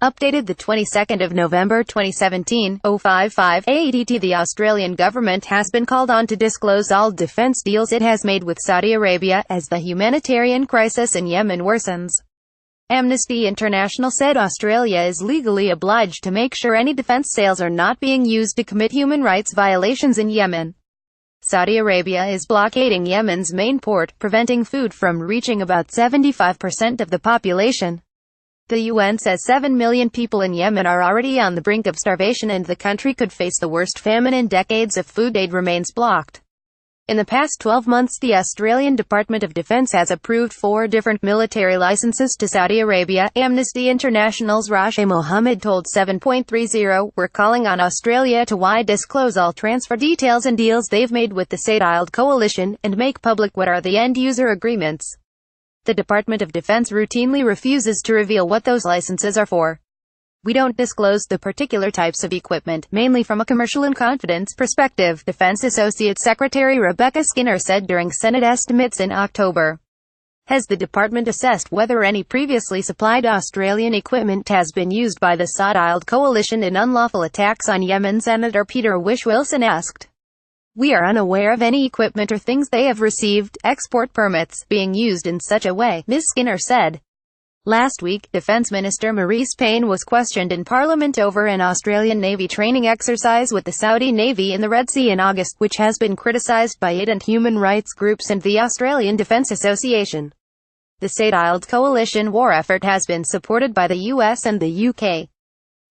Updated the 22nd of November 2017, 055, AEDT The Australian Government has been called on to disclose all defence deals it has made with Saudi Arabia, as the humanitarian crisis in Yemen worsens. Amnesty International said Australia is legally obliged to make sure any defence sales are not being used to commit human rights violations in Yemen. Saudi Arabia is blockading Yemen's main port, preventing food from reaching about 75% of the population. The UN says 7 million people in Yemen are already on the brink of starvation and the country could face the worst famine in decades if food aid remains blocked. In the past 12 months, the Australian Department of Defence has approved 4 different military licenses to Saudi Arabia. Amnesty International's Rashid Mohammed told 7.30, "We're calling on Australia to disclose all transfer details and deals they've made with the Saudi coalition, and make public what are the end-user agreements." The Department of Defense routinely refuses to reveal what those licenses are for. "We don't disclose the particular types of equipment, mainly from a commercial and confidence perspective," Defense Associate Secretary Rebecca Skinner said during Senate estimates in October. Has the department assessed whether any previously supplied Australian equipment has been used by the Saudi coalition in unlawful attacks on Yemen? Senator Peter Wish-Wilson asked. "We are unaware of any equipment or things they have received, export permits, being used in such a way," Ms. Skinner said. Last week, Defence Minister Marise Payne was questioned in Parliament over an Australian Navy training exercise with the Saudi Navy in the Red Sea in August, which has been criticised by it and human rights groups and the Australian Defence Association. The Saudi coalition war effort has been supported by the US and the UK.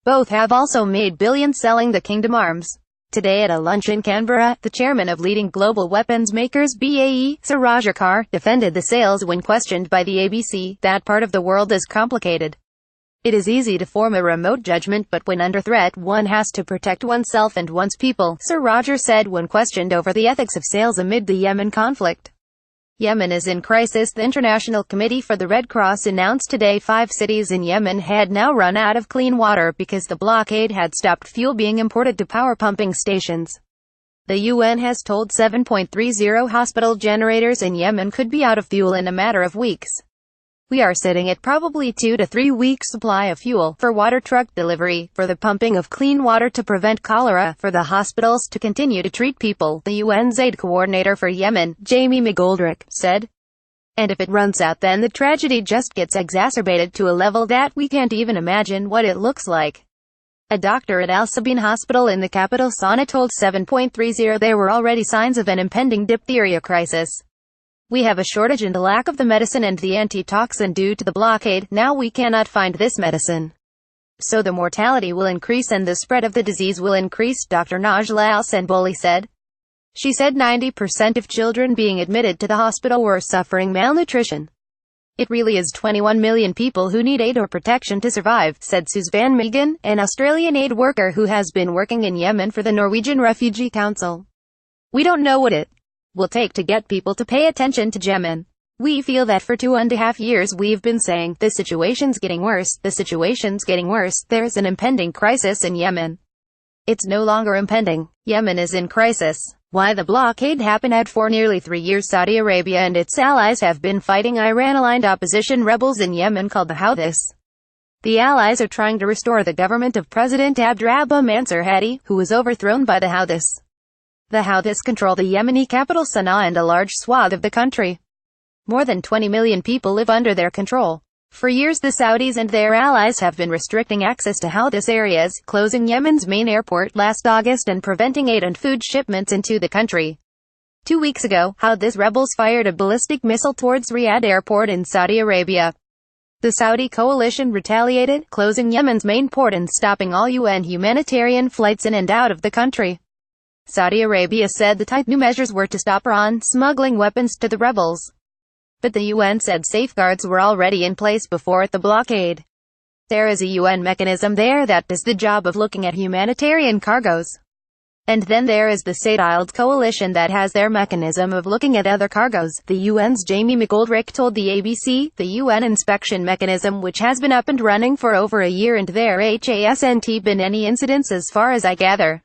Both have also made billions selling the Kingdom arms. Today at a lunch in Canberra, the chairman of leading global weapons makers BAE, Sir Roger Carr, defended the sales when questioned by the ABC. "That part of the world is complicated. It is easy to form a remote judgment, but when under threat, one has to protect oneself and one's people," Sir Roger said when questioned over the ethics of sales amid the Yemen conflict. Yemen is in crisis. The International Committee for the Red Cross announced today 5 cities in Yemen had now run out of clean water because the blockade had stopped fuel being imported to power pumping stations. The UN has told 7.30 hospital generators in Yemen could be out of fuel in a matter of weeks. "We are sitting at probably 2 to 3 weeks supply of fuel, for water truck delivery, for the pumping of clean water to prevent cholera, for the hospitals to continue to treat people," the UN's aid coordinator for Yemen, Jamie McGoldrick, said. "And if it runs out, then the tragedy just gets exacerbated to a level that we can't even imagine what it looks like." A doctor at al-Sabeen hospital in the capital Sana'a told 7.30 there were already signs of an impending diphtheria crisis. "We have a shortage in the lack of the medicine and the antitoxin due to the blockade. Now we cannot find this medicine. So the mortality will increase and the spread of the disease will increase," Dr. Najla Al-Senboli said. She said 90% of children being admitted to the hospital were suffering malnutrition. "It really is 21 million people who need aid or protection to survive," said Suzanne Megan, an Australian aid worker who has been working in Yemen for the Norwegian Refugee Council. "We don't know what it will take to get people to pay attention to Yemen. We feel that for 2.5 years we've been saying, the situation's getting worse, the situation's getting worse, there's an impending crisis in Yemen. It's no longer impending. Yemen is in crisis." Why the blockade happened? For nearly 3 years Saudi Arabia and its allies have been fighting Iran-aligned opposition rebels in Yemen called the Houthis. The allies are trying to restore the government of President Abdrabbuh Mansur Hadi, who was overthrown by the Houthis. The Houthis control the Yemeni capital Sana'a and a large swath of the country. More than 20 million people live under their control. For years the Saudis and their allies have been restricting access to Houthis areas, closing Yemen's main airport last August and preventing aid and food shipments into the country. 2 weeks ago, Houthis rebels fired a ballistic missile towards Riyadh Airport in Saudi Arabia. The Saudi coalition retaliated, closing Yemen's main port and stopping all UN humanitarian flights in and out of the country. Saudi Arabia said the tight new measures were to stop Iran smuggling weapons to the rebels. But the UN said safeguards were already in place before the blockade. There is a UN mechanism there that does the job of looking at humanitarian cargoes. And then there is the Saudi coalition that has their mechanism of looking at other cargoes. The UN's Jamie McGoldrick told the ABC, "The UN inspection mechanism, which has been up and running for over a year, and there hasn't been any incidents as far as I gather."